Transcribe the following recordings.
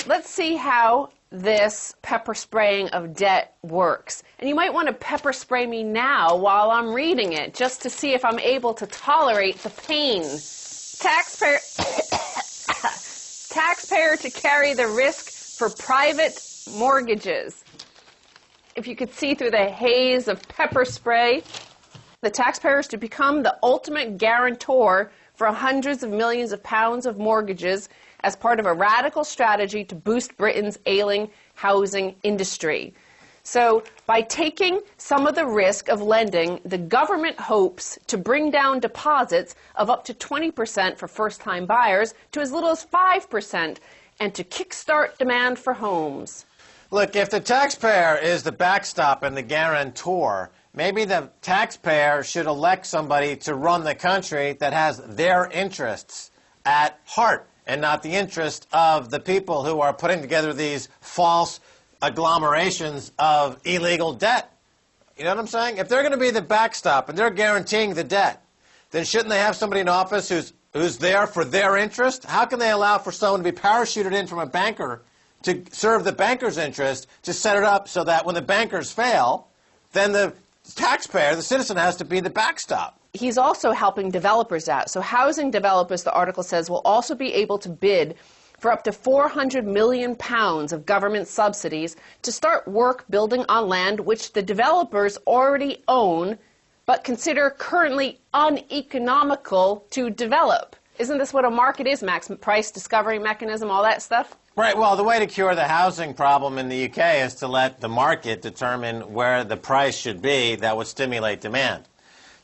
let's see how this pepper spraying of debt works. And you might want to pepper spray me now while I'm reading it, just to see if I'm able to tolerate the pain. Taxpayer to carry the risk for private mortgages. If you could see through the haze of pepper spray, the taxpayer is to become the ultimate guarantor for hundreds of millions of pounds of mortgages as part of a radical strategy to boost Britain's ailing housing industry. So by taking some of the risk of lending, the government hopes to bring down deposits of up to 20% for first-time buyers to as little as 5% and to kickstart demand for homes. Look, if the taxpayer is the backstop and the guarantor, maybe the taxpayer should elect somebody to run the country that has their interests at heart and not the interest of the people who are putting together these false agglomerations of illegal debt. You know what I'm saying? If they're going to be the backstop and they're guaranteeing the debt, then shouldn't they have somebody in office who's there for their interest? How can they allow for someone to be parachuted in from a banker to serve the banker's interest, to set it up so that when the bankers fail, then the taxpayer, the citizen, has to be the backstop? He's also helping developers out. So housing developers, the article says, will also be able to bid for up to £400 million of government subsidies to start work building on land which the developers already own but consider currently uneconomical to develop. Isn't this what a market is, Max? Price discovery mechanism, all that stuff? Right. Well, the way to cure the housing problem in the UK is to let the market determine where the price should be that would stimulate demand.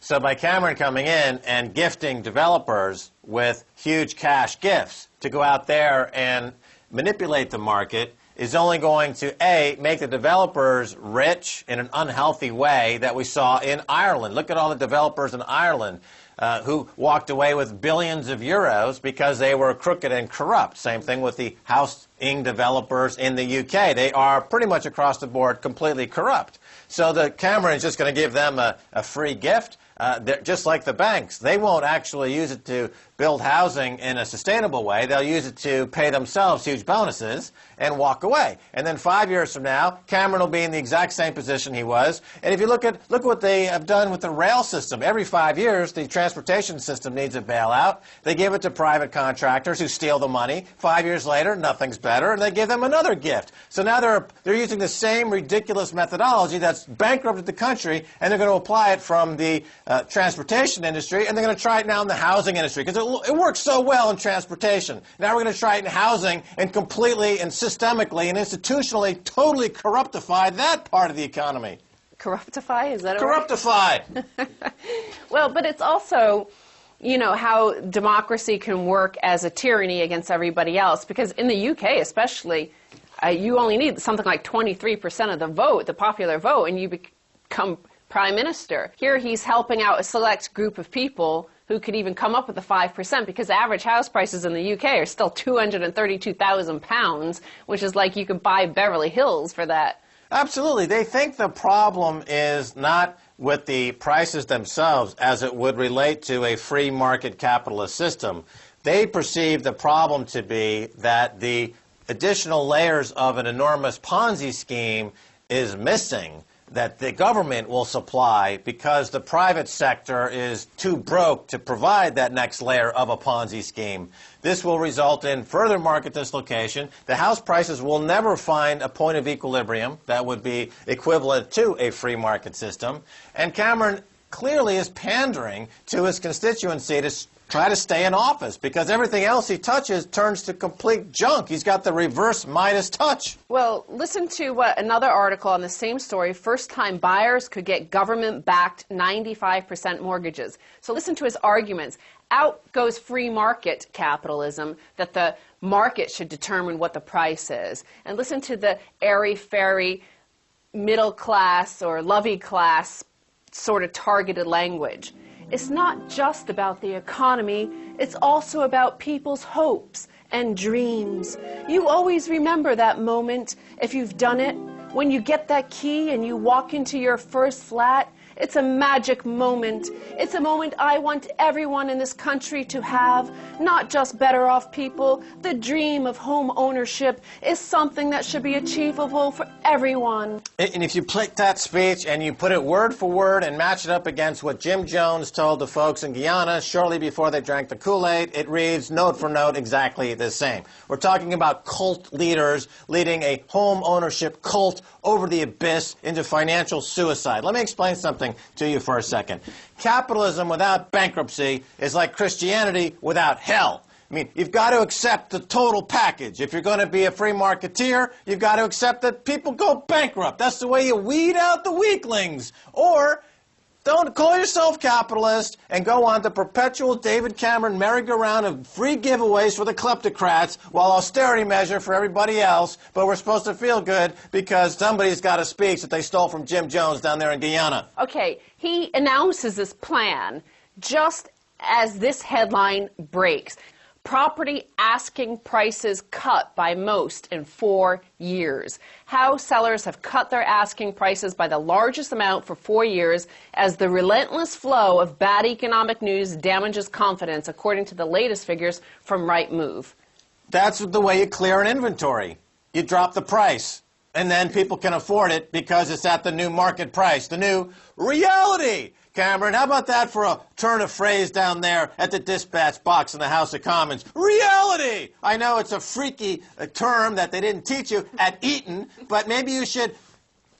So by Cameron coming in and gifting developers with huge cash gifts to go out there and manipulate the market is only going to, A, make the developers rich in an unhealthy way that we saw in Ireland. Look at all the developers in Ireland who walked away with billions of euros because they were crooked and corrupt. Same thing with the housing developers in the UK. They are pretty much across the board completely corrupt. So the Cameron is just going to give them a free gift. Just like the banks, they won't actually use it to build housing in a sustainable way. They'll use it to pay themselves huge bonuses and walk away. And then 5 years from now, Cameron will be in the exact same position he was. And if you look what they have done with the rail system. Every 5 years, the transportation system needs a bailout. They give it to private contractors who steal the money. 5 years later, nothing's better, and they give them another gift. So now they're using the same ridiculous methodology that's bankrupted the country, and they're going to apply it from the transportation industry, and they're going to try it now in the housing industry, because it works so well in transportation. Now we're going to try it in housing and completely and systemically and institutionally totally corruptify that part of the economy. Corruptify? Is that a Corruptified. Well, but it's also, you know, how democracy can work as a tyranny against everybody else, because in the UK especially, you only need something like 23% of the vote, the popular vote, and you become Prime Minister. Here he's helping out a select group of people who could even come up with the 5%, because average house prices in the UK are still £232,000, which is like you could buy Beverly Hills for that. Absolutely. They think the problem is not with the prices themselves as it would relate to a free market capitalist system. They perceive the problem to be that the additional layers of an enormous Ponzi scheme is missing, that the government will supply because the private sector is too broke to provide that next layer of a Ponzi scheme. This will result in further market dislocation. The house prices will never find a point of equilibrium that would be equivalent to a free market system. And Cameron clearly is pandering to his constituency to try to stay in office, because everything else he touches turns to complete junk. He's got the reverse Midas touch. Well, listen to what another article on the same story, first-time buyers could get government-backed 95% mortgages. So listen to his arguments. Out goes free market capitalism, that the market should determine what the price is. And listen to the airy-fairy middle class or lovey class sort of targeted language. It's not just about the economy, it's also about people's hopes and dreams. You always remember that moment, if you've done it, when you get that key and you walk into your first flat It's a magic moment. It's a moment I want everyone in this country to have, not just better off people. The dream of home ownership is something that should be achievable for everyone. And if you take that speech and you put it word for word and match it up against what Jim Jones told the folks in Guyana shortly before they drank the Kool-Aid, it reads note for note exactly the same. We're talking about cult leaders leading a home ownership cult over the abyss into financial suicide. Let me explain something to you for a second. Capitalism without bankruptcy is like Christianity without hell. I mean, you've got to accept the total package. If you're going to be a free marketeer, you've got to accept that people go bankrupt. That's the way you weed out the weaklings. Or don't call yourself capitalist and go on the perpetual David Cameron merry-go-round of free giveaways for the kleptocrats while austerity measure for everybody else, but we're supposed to feel good because somebody's got a speech that they stole from Jim Jones down there in Guyana. Okay, he announces this plan just as this headline breaks. Property asking prices cut by most in 4 years. House sellers have cut their asking prices by the largest amount for 4 years as the relentless flow of bad economic news damages confidence, according to the latest figures from Rightmove. That's the way you clear an inventory. You drop the price, and then people can afford it because it's at the new market price, the new reality. Cameron, how about that for a turn of phrase down there at the dispatch box in the House of Commons? Reality! I know it's a freaky term that they didn't teach you at Eton, but maybe you should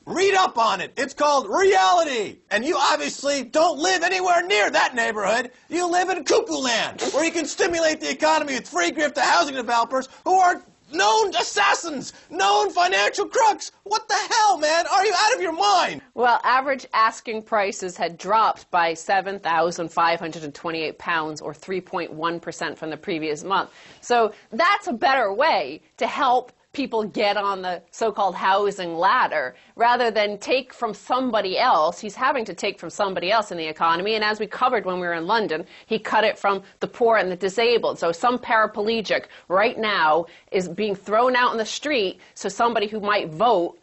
read up on it. It's called reality. And you obviously don't live anywhere near that neighborhood. You live in cuckoo land, where you can stimulate the economy with free grift to housing developers who are known assassins, known financial crooks. What the hell, man? Are you out of your mind? Well, average asking prices had dropped by £7,528, or 3.1% from the previous month. So that's a better way to help people get on the so-called housing ladder rather than take from somebody else. He's having to take from somebody else in the economy, and as we covered when we were in London, he cut it from the poor and the disabled. So some paraplegic right now is being thrown out in the street, so somebody who might vote,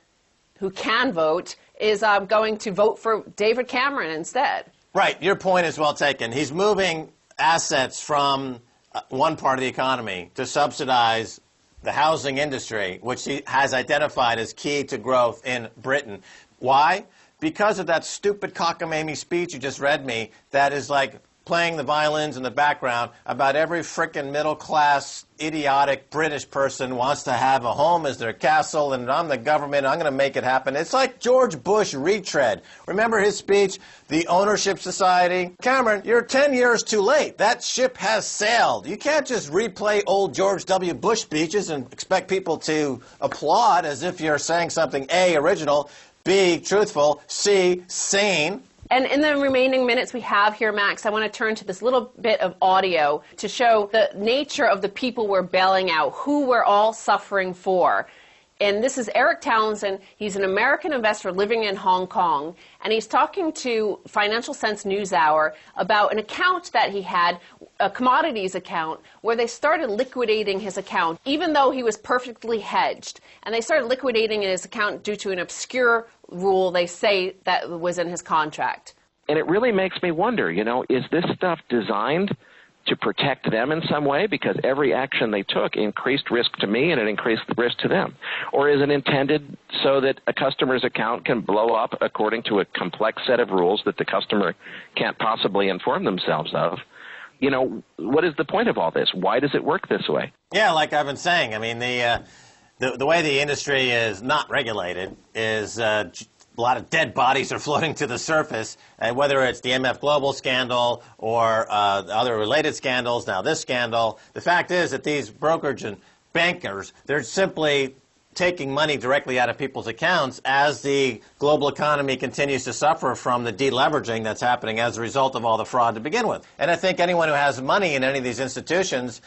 who can vote, is going to vote for David Cameron instead. Right, your point is well taken. He's moving assets from one part of the economy to subsidize the housing industry, which he has identified as key to growth in Britain. Why? Because of that stupid cockamamie speech you just read me that is like playing the violins in the background about every frickin' middle-class, idiotic British person wants to have a home as their castle, and I'm the government, I'm going to make it happen. It's like George Bush retread. Remember his speech, the ownership society? Cameron, you're 10 years too late. That ship has sailed. You can't just replay old George W. Bush speeches and expect people to applaud as if you're saying something A, original, B, truthful, C, sane. And in the remaining minutes we have here, Max, I want to turn to this little bit of audio to show the nature of the people we're bailing out, who we're all suffering for. And this is Eric Townsend. He's an American investor living in Hong Kong, and he's talking to Financial Sense NewsHour about an account that he had, a commodities account, where they started liquidating his account, even though he was perfectly hedged. And they started liquidating his account due to an obscure rule they say that was in his contract. And it really makes me wonder, you know, is this stuff designed to protect them in some way, because every action they took increased risk to me and it increased the risk to them? Or is it intended so that a customer's account can blow up according to a complex set of rules that the customer can't possibly inform themselves of? You know, what is the point of all this? Why does it work this way? Yeah, like I've been saying, I mean, the way the industry is not regulated is a lot of dead bodies are floating to the surface, and whether it's the MF Global scandal or other related scandals, now this scandal, the fact is that these brokerage and bankers, they're simply taking money directly out of people's accounts as the global economy continues to suffer from the deleveraging that's happening as a result of all the fraud to begin with. And I think anyone who has money in any of these institutions,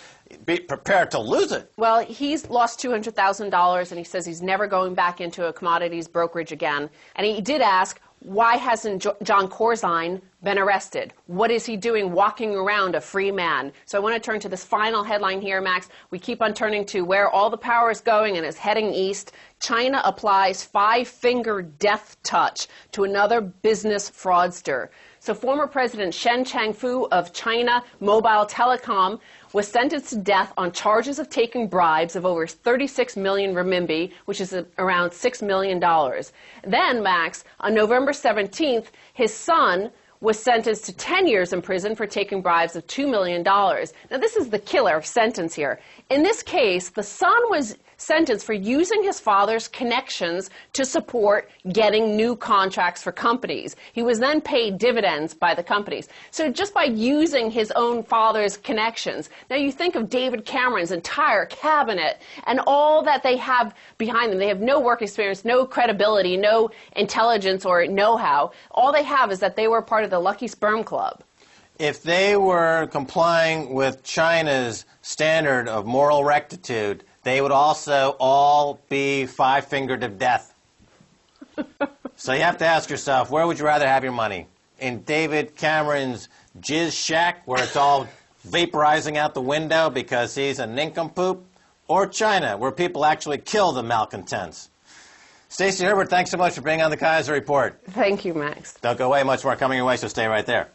be prepared to lose it. Well, he's lost $200,000, and he says he's never going back into a commodities brokerage again. And he did ask, Why hasn't John Corzine been arrested? What is he doing walking around a free man? So I want to turn to this final headline here, Max. We keep on turning to where all the power is going and is heading east. China applies five-finger death touch to another business fraudster. So former President Shen Changfu of China Mobile Telecom was sentenced to death on charges of taking bribes of over 36 million renminbi, which is around $6 million. Then, Max, on November 17th, his son was sentenced to 10 years in prison for taking bribes of $2 million. Now, this is the killer sentence here. In this case, the son was sentenced for using his father's connections to support getting new contracts for companies. He was then paid dividends by the companies. So just by using his own father's connections, now you think of David Cameron's entire cabinet and all that they have behind them. They have no work experience, no credibility, no intelligence or know-how. All they have is that they were part of the Lucky Sperm Club. If they were complying with China's standard of moral rectitude, they would also all be five-fingered of death. So you have to ask yourself, where would you rather have your money? In David Cameron's jizz shack, where it's all vaporizing out the window because he's a nincompoop? Or China, where people actually kill the malcontents? Stacey Herbert, thanks so much for being on the Keiser Report. Thank you, Max. Don't go away, much more coming your way, so stay right there.